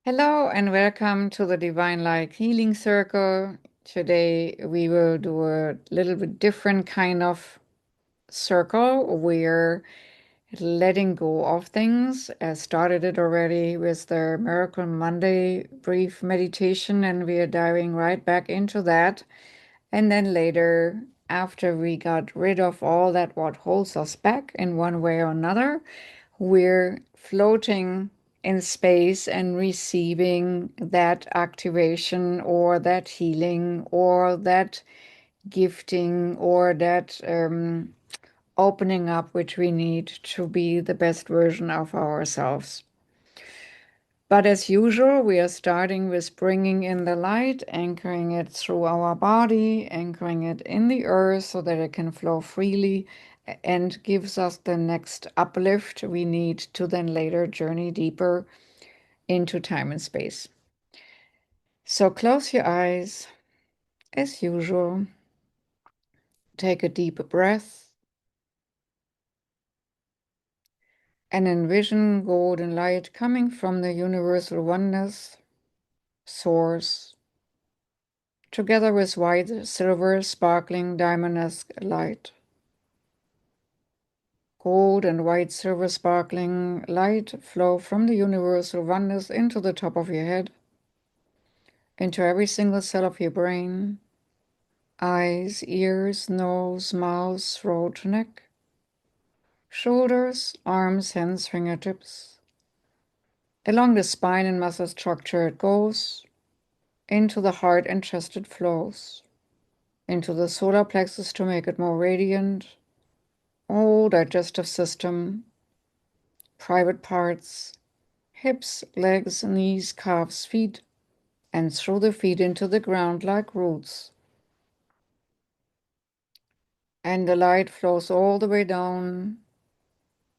Hello and welcome to the Divine Light Healing Circle. Today we will do a little bit different kind of circle. We're letting go of things. I started it already with the Miracle Monday brief meditation, and we are diving right back into that. And then later, after we got rid of all that what holds us back in one way or another, we're floating in space and receiving that activation or that healing or that gifting or that opening up which we need to be the best version of ourselves. But as usual, we are starting with bringing in the light, anchoring it through our body, anchoring it in the earth so that it can flow freely and gives us the next uplift we need to then later journey deeper into time and space. So close your eyes as usual. Take a deep breath and envision golden light coming from the universal oneness source, together with white, silver, sparkling, diamond-esque light. Gold and white, silver, sparkling light flow from the universal oneness into the top of your head, into every single cell of your brain, eyes, ears, nose, mouth, throat, neck, shoulders, arms, hands, fingertips. Along the spine and muscle structure it goes, into the heart and chest it flows, into the solar plexus to make it more radiant, whole digestive system, private parts, hips, legs, knees, calves, feet, and through the feet into the ground like roots. And the light flows all the way down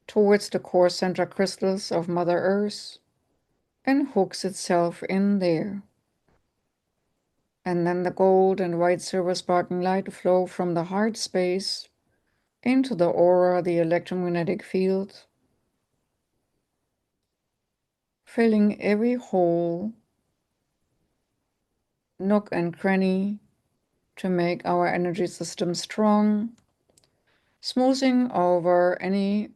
towards the core center crystals of Mother Earth and hooks itself in there. And then the gold and white silver sparkling light flow from the heart space into the aura, the electromagnetic field, filling every hole, nook and cranny to make our energy system strong, smoothing over any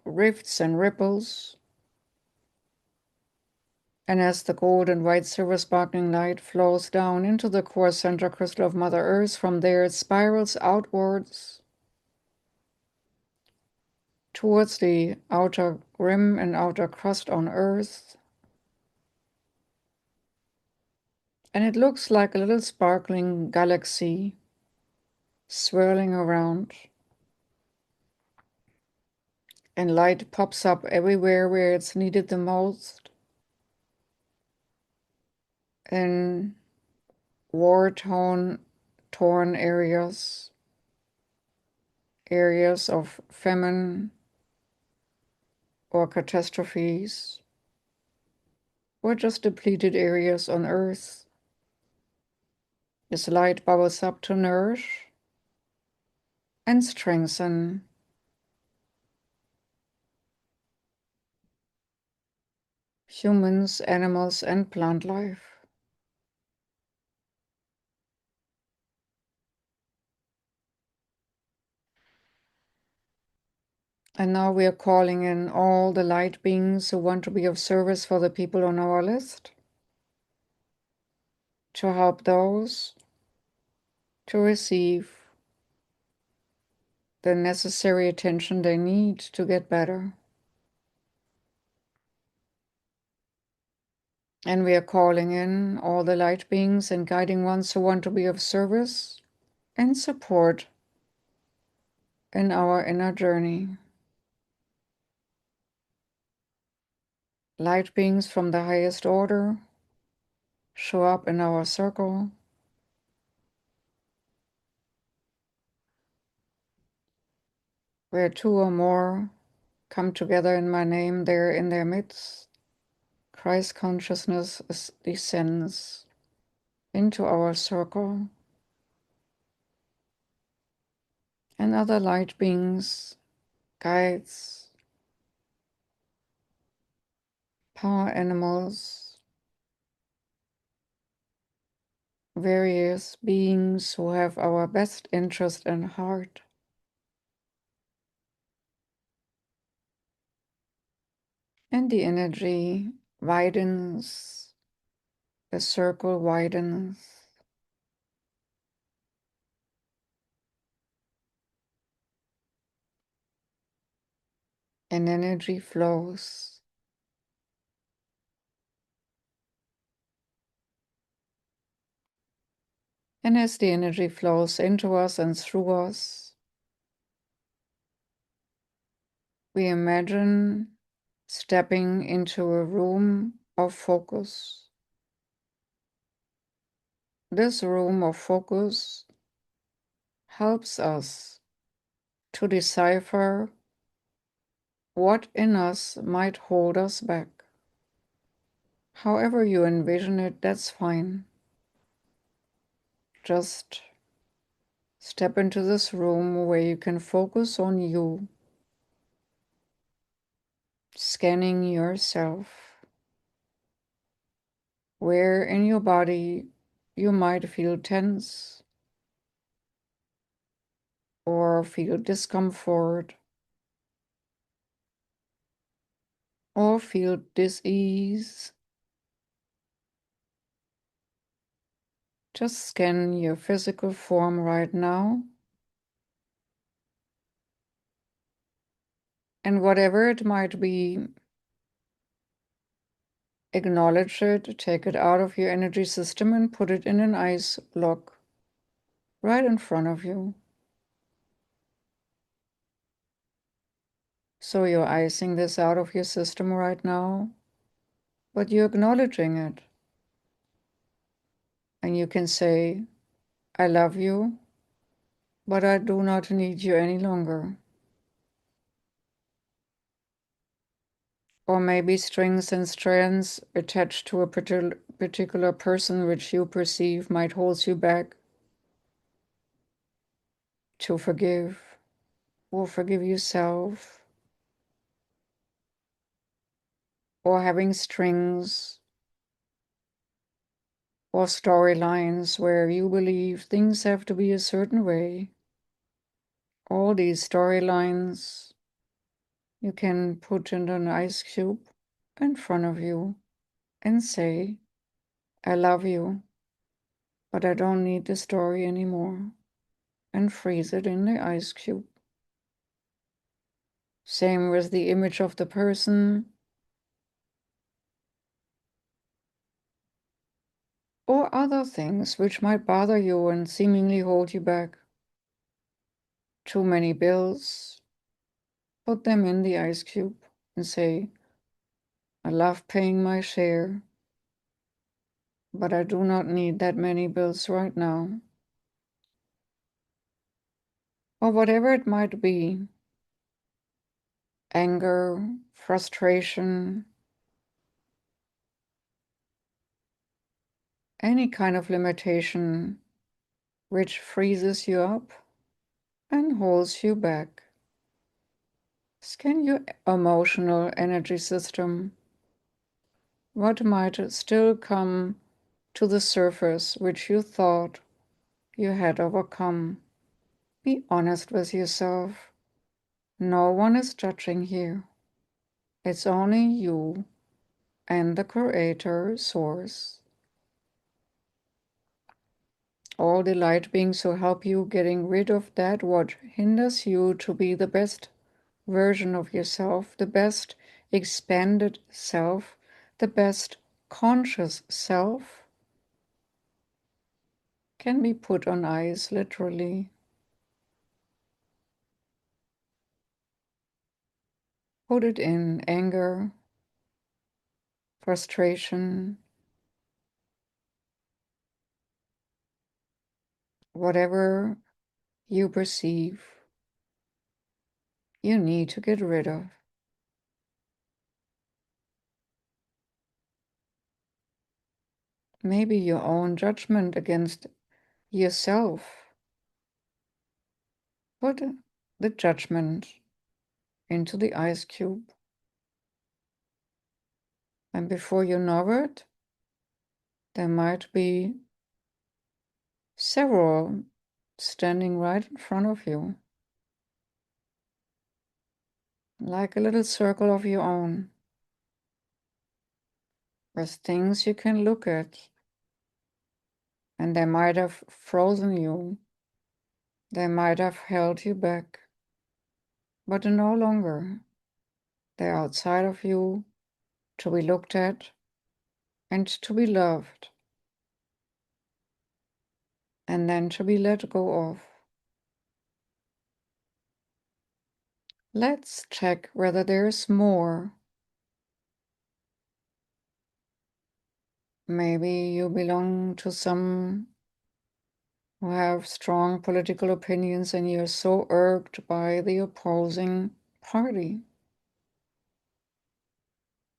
rifts and ripples. And as the gold and white silver sparkling light flows down into the core center crystal of Mother Earth, from there it spirals outwards towards the outer rim and outer crust on Earth. And it looks like a little sparkling galaxy swirling around. And light pops up everywhere where it's needed the most. In war-torn areas, areas of famine or catastrophes, or just depleted areas on Earth. This light bubbles up to nourish and strengthen humans, animals, and plant life. And now we are calling in all the light beings who want to be of service for the people on our list, to help those to receive the necessary attention they need to get better. And we are calling in all the light beings and guiding ones who want to be of service and support in our inner journey. Light beings from the highest order show up in our circle. Where two or more come together in my name, they're in their midst. Christ consciousness descends into our circle. And other light beings, guides, power animals, various beings who have our best interest in heart. And the energy widens, the circle widens. And energy flows. And as the energy flows into us and through us, we imagine stepping into a room of focus. This room of focus helps us to decipher what in us might hold us back. However you envision it, that's fine. Just step into this room where you can focus on you, scanning yourself, where in your body you might feel tense or feel discomfort or feel dis-ease. Just scan your physical form right now, and whatever it might be, acknowledge it, take it out of your energy system and put it in an ice block right in front of you. So you're icing this out of your system right now, but you're acknowledging it. And you can say, I love you, but I do not need you any longer. Or maybe strings and strands attached to a particular person which you perceive might hold you back to forgive or forgive yourself, or having strings or storylines where you believe things have to be a certain way. All these storylines you can put in an ice cube in front of you and say, I love you, but I don't need the story anymore, and freeze it in the ice cube. Same with the image of the person or other things which might bother you and seemingly hold you back. Too many bills, put them in the ice cube and say, I love paying my share, but I do not need that many bills right now. Or whatever it might be, anger, frustration, any kind of limitation which freezes you up and holds you back. Scan your emotional energy system. What might still come to the surface which you thought you had overcome? Be honest with yourself. No one is judging here. It's only you and the Creator Source. All the light beings who help you getting rid of that what hinders you to be the best version of yourself, the best expanded self, the best conscious self, can be put on ice, literally. Put it in anger, frustration, whatever you perceive you need to get rid of. Maybe your own judgment against yourself. Put the judgment into the ice cube. And before you know it, there might be several standing right in front of you, like a little circle of your own, with things you can look at, and they might have frozen you, they might have held you back, but they're no longer. They're outside of you, to be looked at and to be loved, and then to be let go of. Let's check whether there's more. Maybe you belong to some who have strong political opinions and you're so irked by the opposing party.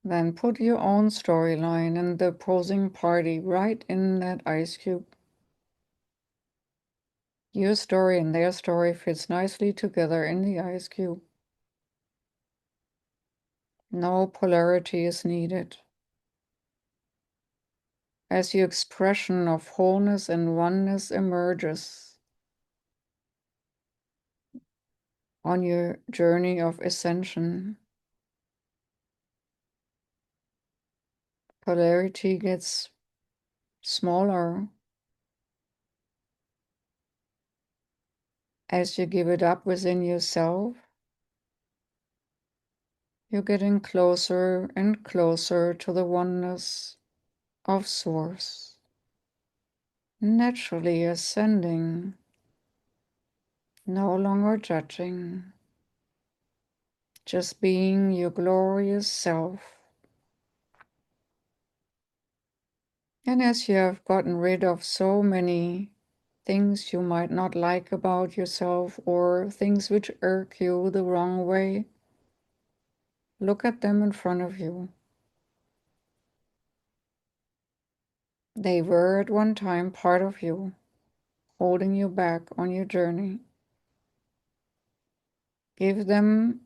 Then put your own storyline and the opposing party right in that ice cube. Your story and their story fits nicely together in the ice cube. No polarity is needed. As your expression of wholeness and oneness emerges on your journey of ascension, polarity gets smaller as you give it up within yourself. You're getting closer and closer to the oneness of Source, naturally ascending, no longer judging, just being your glorious self. And as you have gotten rid of so many things you might not like about yourself or things which irk you the wrong way, look at them in front of you. They were at one time part of you, holding you back on your journey. Give them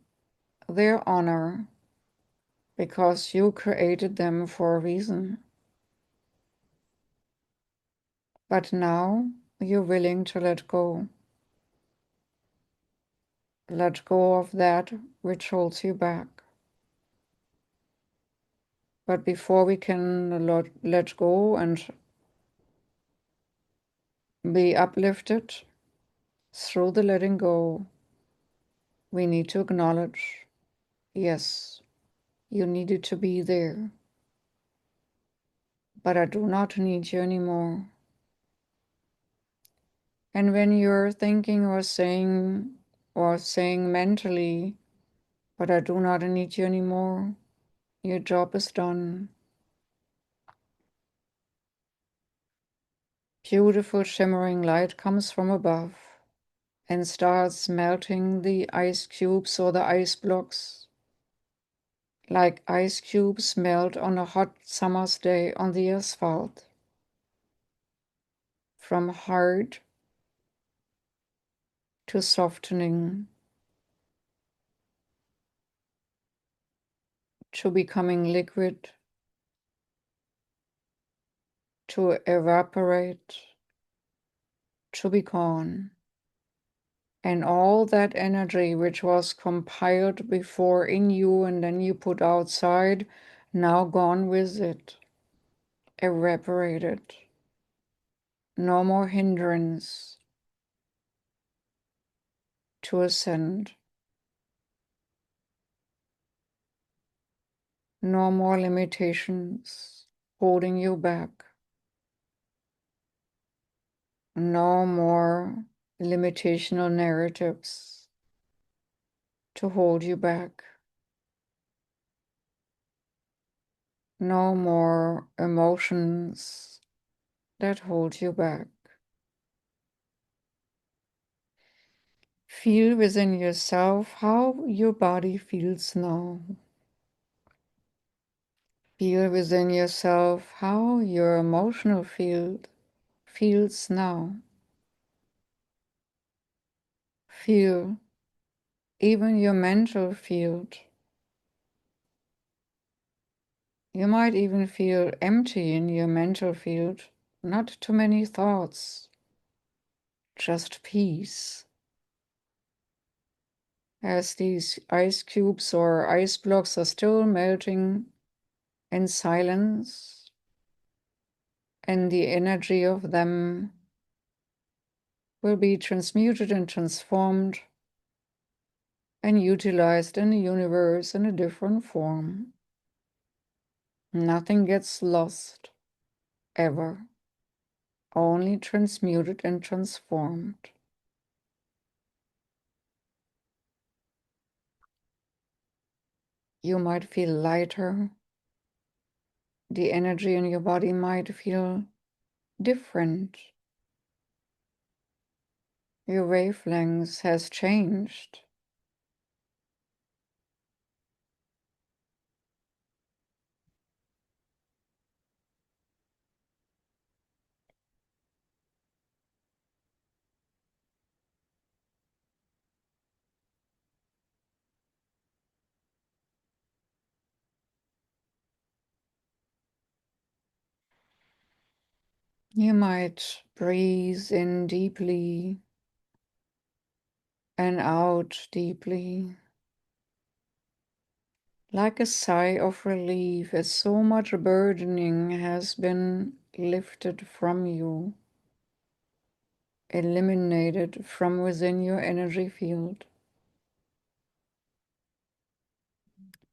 their honor because you created them for a reason. But now you're willing to let go. Let go of that which holds you back. But before we can let go and be uplifted through the letting go, we need to acknowledge, yes, you needed to be there, but I do not need you anymore. And when you're thinking or saying mentally, but I do not need you anymore, your job is done. Beautiful shimmering light comes from above and starts melting the ice cubes or the ice blocks, like ice cubes melt on a hot summer's day on the asphalt. From hard to softening, to becoming liquid, to evaporate, to be gone. And all that energy which was compiled before in you and then you put outside, now gone with it, evaporated. No more hindrance to ascend. No more limitations holding you back. No more limitational narratives to hold you back. No more emotions that hold you back. Feel within yourself how your body feels now. Feel within yourself how your emotional field feels now. Feel even your mental field. You might even feel empty in your mental field, not too many thoughts, just peace. As these ice cubes or ice blocks are still melting in silence, and the energy of them will be transmuted and transformed and utilized in the universe in a different form. Nothing gets lost, ever. Only transmuted and transformed. You might feel lighter. The energy in your body might feel different. Your wavelength has changed. You might breathe in deeply and out deeply, like a sigh of relief as so much burdening has been lifted from you, eliminated from within your energy field.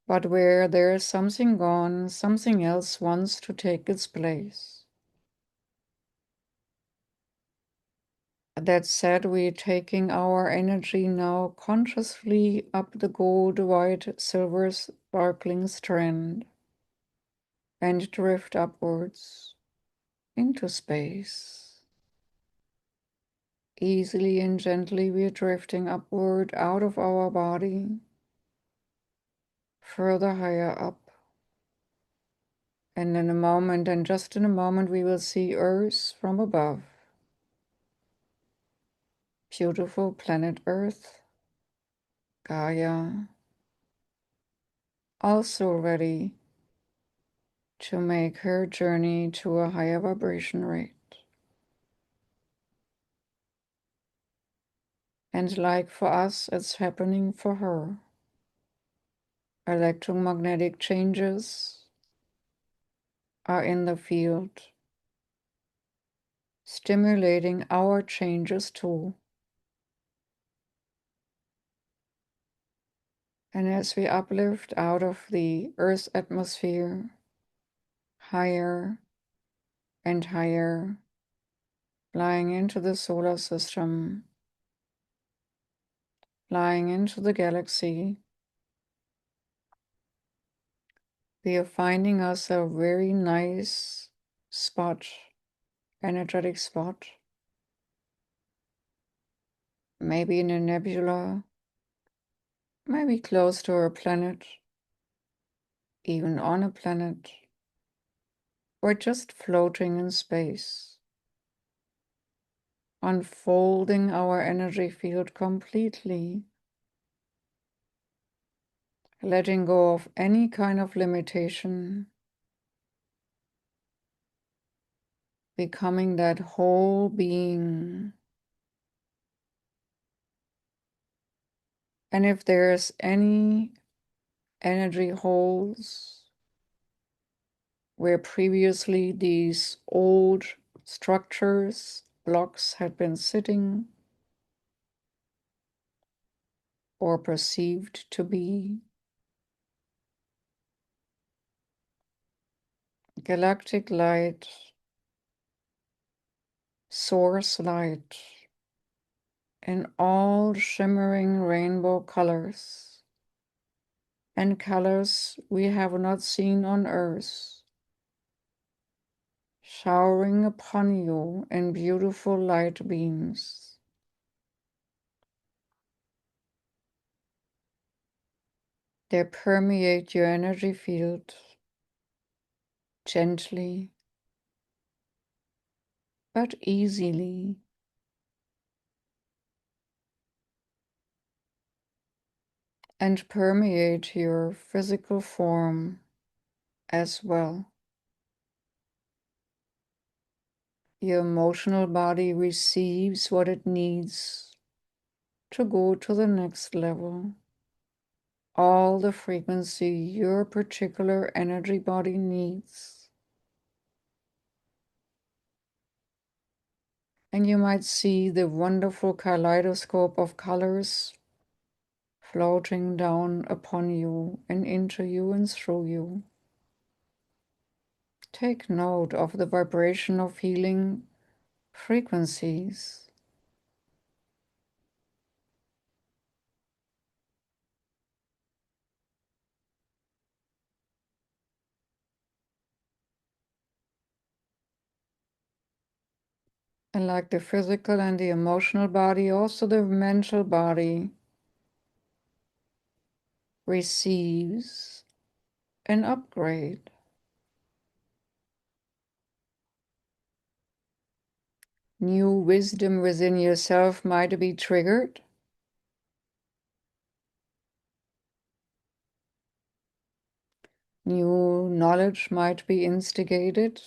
But where there is something gone, something else wants to take its place. That said, we're taking our energy now consciously up the gold, white, silver sparkling strand and drift upwards into space. Easily and gently we're drifting upward out of our body, further higher up. And in a moment, and just in a moment, we will see Earth from above. Beautiful planet Earth, Gaia, also ready to make her journey to a higher vibration rate. And like for us, it's happening for her. Electromagnetic changes are in the field, stimulating our changes too. And as we uplift out of the Earth's atmosphere, higher and higher, flying into the solar system, flying into the galaxy, we are finding us a very nice spot, energetic spot, maybe in a nebula, maybe close to a planet, even on a planet, or just floating in space, unfolding our energy field completely, letting go of any kind of limitation, becoming that whole being. And if there's any energy holes where previously these old structures, blocks had been sitting or perceived to be, galactic light, source light, in all shimmering rainbow colors, and colors we have not seen on Earth, showering upon you in beautiful light beams. They permeate your energy field gently but easily. And permeate your physical form as well. Your emotional body receives what it needs to go to the next level. All the frequency your particular energy body needs. And you might see the wonderful kaleidoscope of colors floating down upon you and into you and through you. Take note of the vibration of healing frequencies. And like the physical and the emotional body, also the mental body receives an upgrade. New wisdom within yourself might be triggered. New knowledge might be instigated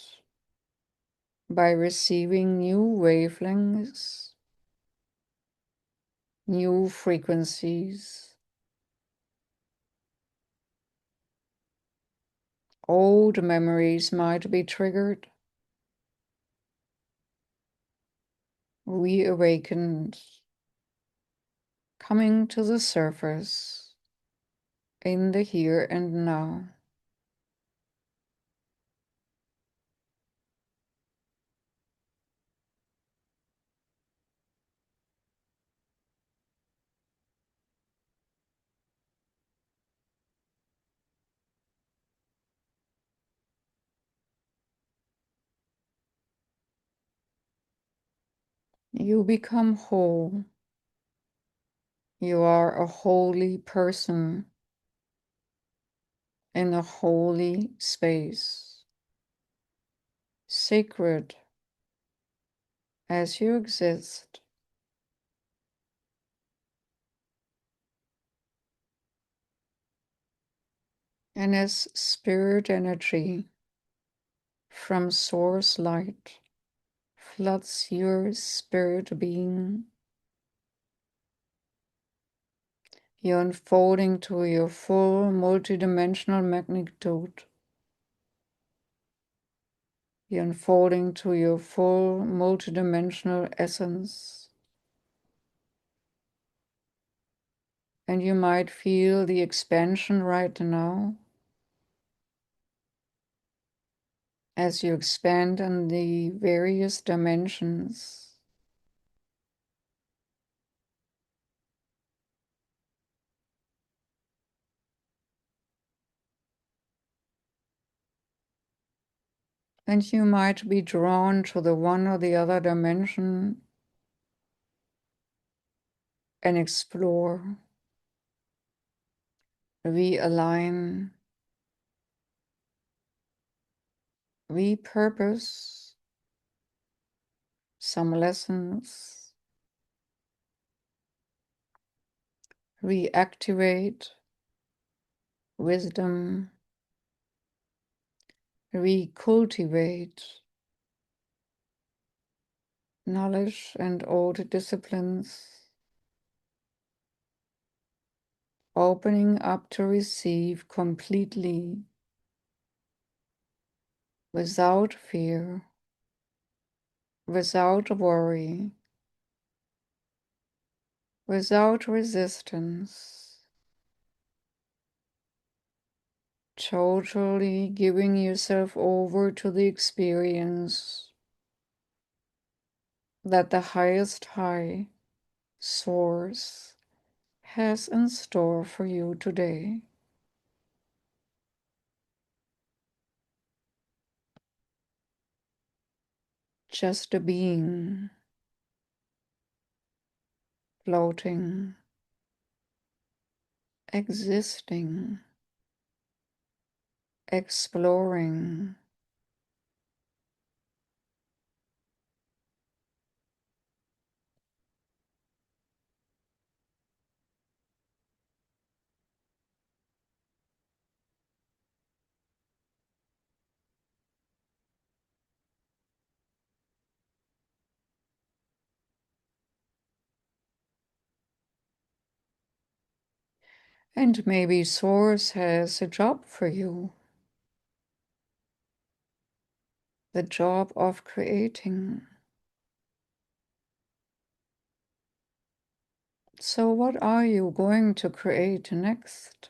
by receiving new wavelengths, new frequencies. Old memories might be triggered, reawakened, coming to the surface in the here and now. You become whole. You are a holy person in a holy space, sacred as you exist. And as spirit energy from source light floods your spirit being, you're unfolding to your full multidimensional magnitude. You're unfolding to your full multidimensional essence. And you might feel the expansion right now as you expand in the various dimensions. And you might be drawn to the one or the other dimension and explore, realign, repurpose some lessons, reactivate wisdom, recultivate knowledge and old disciplines, opening up to receive completely without fear, without worry, without resistance, totally giving yourself over to the experience that the highest high source has in store for you today. Just a being, floating, existing, exploring. And maybe Source has a job for you. The job of creating. So what are you going to create next?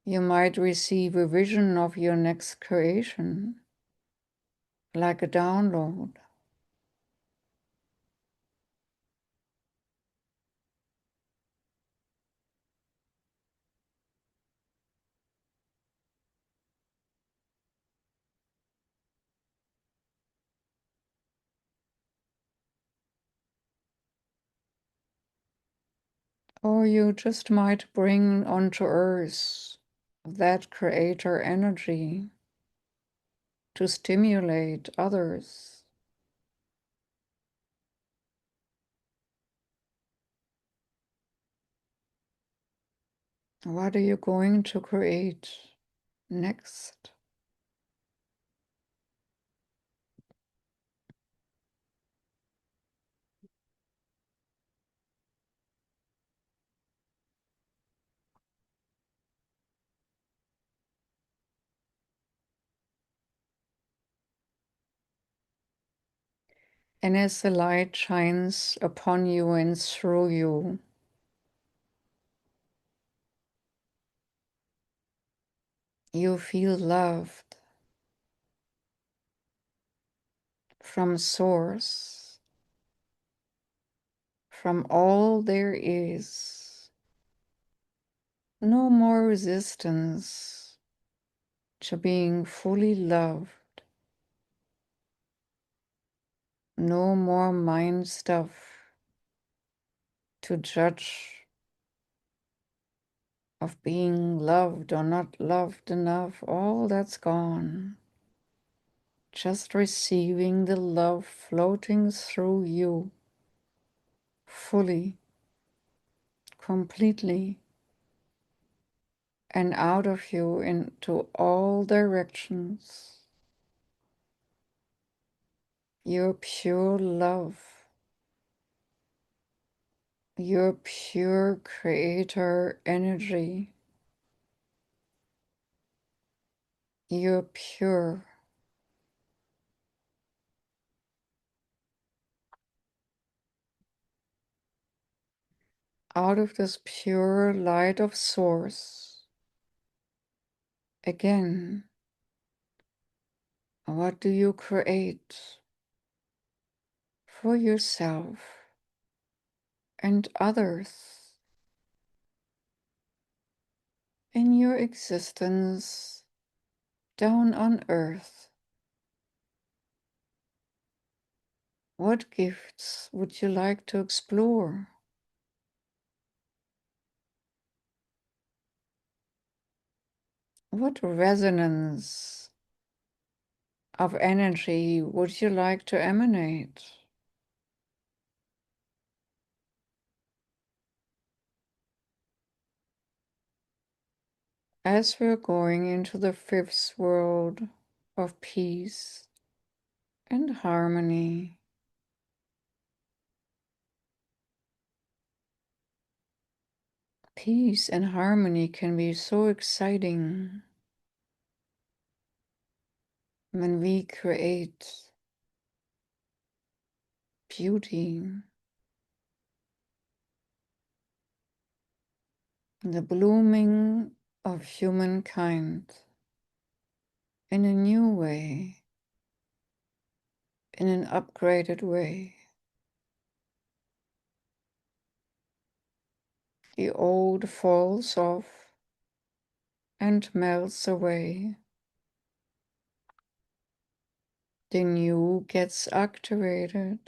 You might receive a vision of your next creation, like a download. Or you just might bring onto Earth that creator energy to stimulate others. What are you going to create next? And as the light shines upon you and through you, you feel loved from Source, from all there is. No more resistance to being fully loved. No more mind stuff to judge of being loved or not loved enough. All that's gone. Just receiving the love floating through you fully, completely, and out of you into all directions. Your pure love, your pure creator energy, your pure. Out of this pure light of Source, again, what do you create for yourself and others in your existence down on earth? What gifts would you like to explore? What resonance of energy would you like to emanate? As we're going into the fifth world of peace and harmony, peace and harmony can be so exciting when we create beauty, the blooming of humankind in a new way, in an upgraded way. The old falls off and melts away. The new gets activated.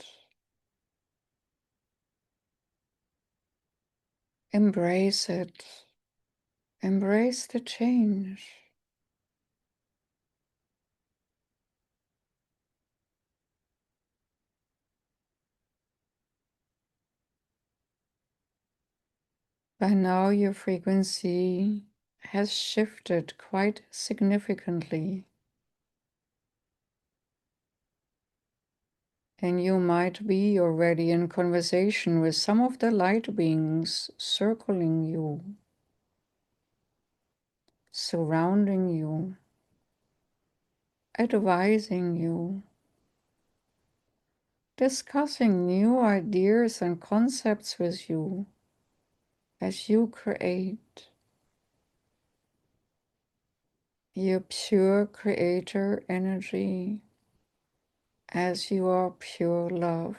Embrace it. Embrace the change. By now, your frequency has shifted quite significantly. And you might be already in conversation with some of the light beings circling you, surrounding you, advising you, discussing new ideas and concepts with you as you create your pure creator energy, as you are pure love.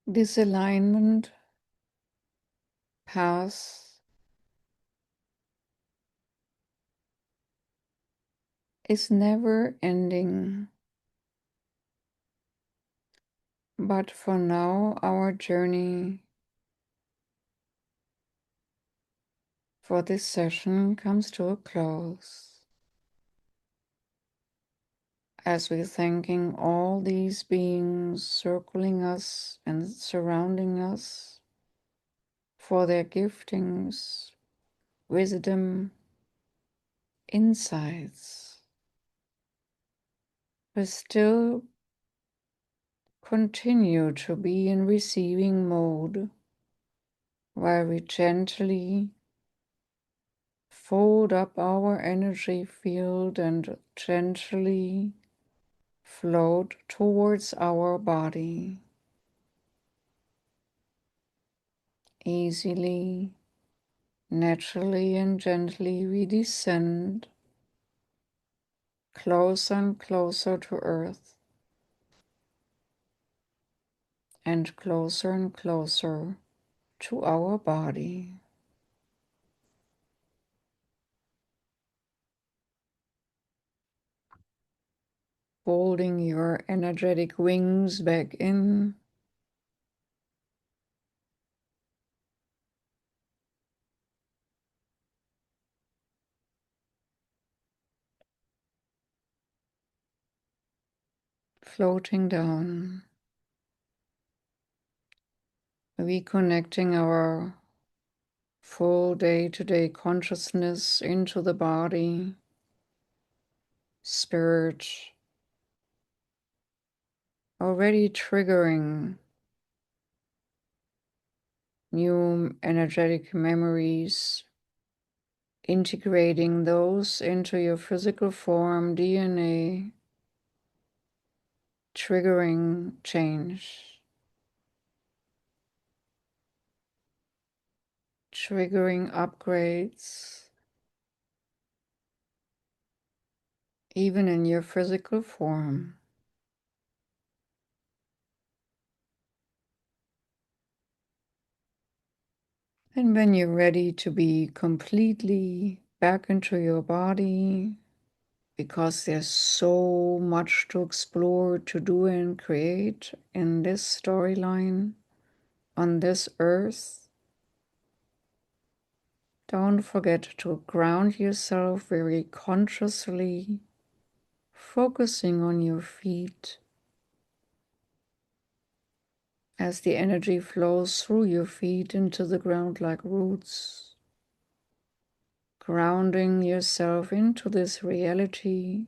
This alignment path is never ending. But for now, our journey for this session comes to a close, as we're thanking all these beings circling us and surrounding us for their giftings, wisdom, insights. We still continue to be in receiving mode, while we gently fold up our energy field and gently float towards our body. Easily, naturally, and gently we descend closer and closer to Earth, and closer to our body. Folding your energetic wings back in, floating down, reconnecting our full day-to-day consciousness into the body, spirit, already triggering new energetic memories, integrating those into your physical form, DNA, triggering change, triggering upgrades, even in your physical form. And when you're ready to be completely back into your body, because there's so much to explore, to do, and create in this storyline on this earth, don't forget to ground yourself very consciously, focusing on your feet as the energy flows through your feet into the ground like roots, grounding yourself into this reality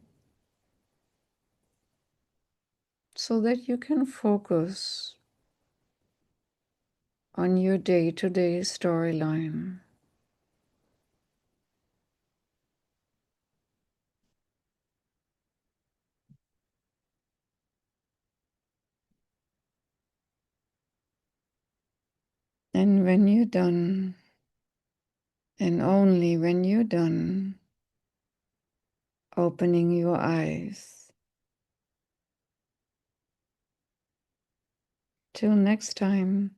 so that you can focus on your day-to-day storyline. And when you're done, and only when you're done, opening your eyes. Till next time.